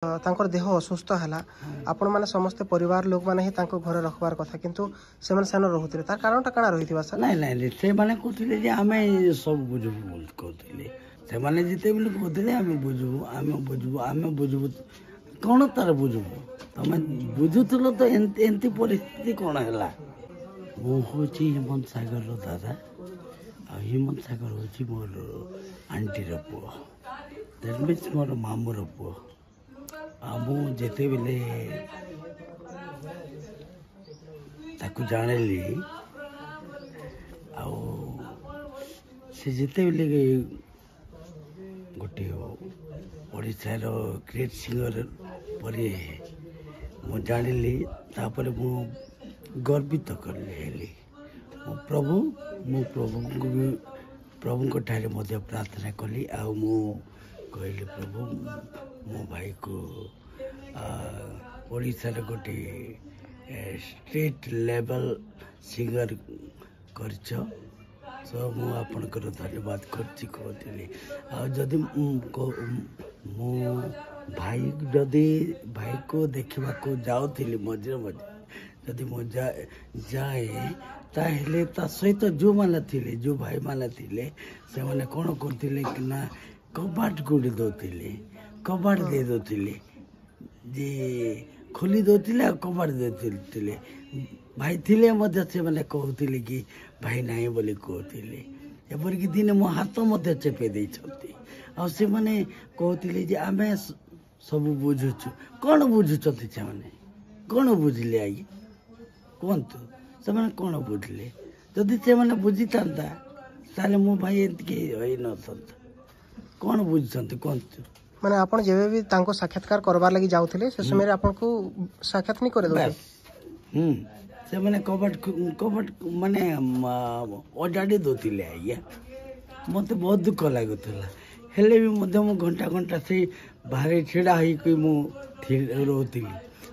तांकर देह असुस्थ है आपण मैंने समस्ते परिवार लोक मैंने ही घर रखबार कथा किंतु से सेन रोते तार कारण काଣା रही सर नाई नाई से माने कहते आम सब बुझबू कहते से माने जिते बोले कहते आम बुझबू आम बुझबू आम बुझबू कौन तार बुझबू तुम बुझुल तो एमती परिस्थिति कौन है मु हूँ हेमंत सागर दादा आ हेमंत सागर हूँ मोर आंटीर पुओ दैट मीन्स मोर मामूर पुओ मुझे बेले ताकू जानिली से जिते बेले गोटे ओडिशार ग्रेट सिंगर पर मु जानिली तापर मु गर्वित कली मु प्रभु ठारे मध्य प्रार्थना कली कहली प्रभु मो भाई को ओडिशार गोटे स्टेट लेवल सिंगर कर सो मु आपनकर धन्यवाद करछि कहतली जदि मो भाई जदि भाई को देखा को जाऊली मझे मझे जदि मो जाए ताहले ता सहित जो माने थिले जो भाई माने थिले से माने कोन करथिले कि ना कबाट गुड़ी दौले कबाट दे दौले जे खोली दौले कबाट दे भाई थिले मध्य से मैंने कहते कि भाई नाई बोली कहते एपरिक दिन मो हाथ मध्य चेपे देते से मैंने कहते आम सब बुझुचु कौन बुझुंट से मैंने कौन बुझिले आगे कहतु से मैंने कौन बुझिले जदि से मैंने बुझी था ताले मो भाई एंत न कौन बुझुंट कहतु माने आपण जेबे भी तांको साक्षात्कार करबार लगी जाउथिले से समय आपण को साक्षात नहीं करे दो से मैंने कबाट माने अजाड़ी दौले आज्ञा मत बहुत दुख लगुला हेले भी मु घंटा घंटा से बाहर छिड़ा होती रोली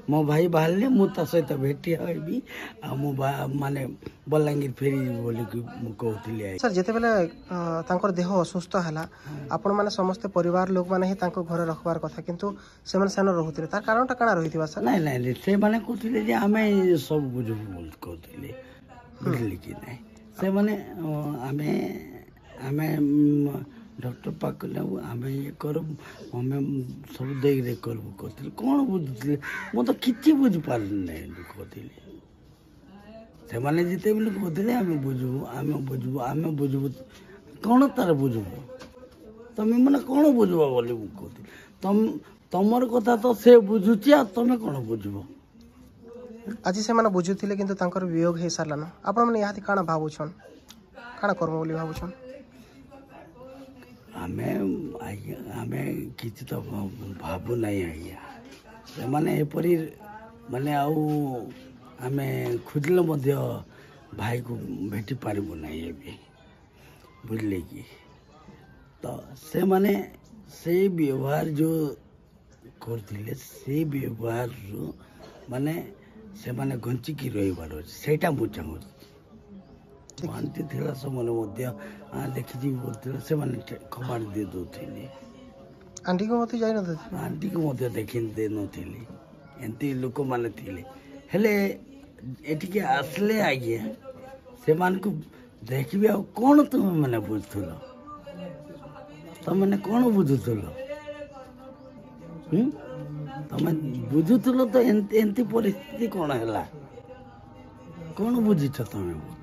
मो भाई बाहर मुझ सहित भेटी हबी माने बलांगीर फेरी बोली कहती सर जिते बेले तांकर देह असुस्थ है आपण मैंने समस्ते परिवार लोक मैंने ही घर रखबार कथा किंतु से सेन रोते तार कारण काଣା रही सर नाई नाई से माने कहते आम सब बुझबू कहते बुझिले कि ना से माने आम डॉक्टर पाक आम ये करूँ आम सब देख करूँ कहते कौन बुझुले मु तो किसी बुझी पारे कहते से माने जिते बोले कहते आम बुझबू आम बुझबू आम बुझबू कौन तार बुझबू तुम मैंने कौन बुझब बोली कहते तुमर कथा तो से बुझुची आ तुम कौन बुझब आज से माने बुझुथिले किंतु तांकर वियोग हे सारलान आपण माने याति काଣା भाबुछन काଣା करम बोली भाबुछन आमे किसी तो भावु नहीं आज्ञा माने एपरी माने आमे खोजले मध्य भाई को भेटी पारबू नहीं ए बुझले कि तो से माने से व्यवहार जो करथिले से व्यवहार माने से माने घंचिकी रहीबार सेटा मु चाहूँ आंटी थिला समय देखी बोलते से खबर दे दौले आंटी को मत जाई न आंटी को मत देखी दे नी एमती लोक मैंने थे हेले एटिके आसले आज्ञा से को देखिए कौन तुम मैंने बुझुल तुम मैंने कौन बुझुल तुम बुझुल तो एमती परिस्थिति कौन है कौन बुझीच तुम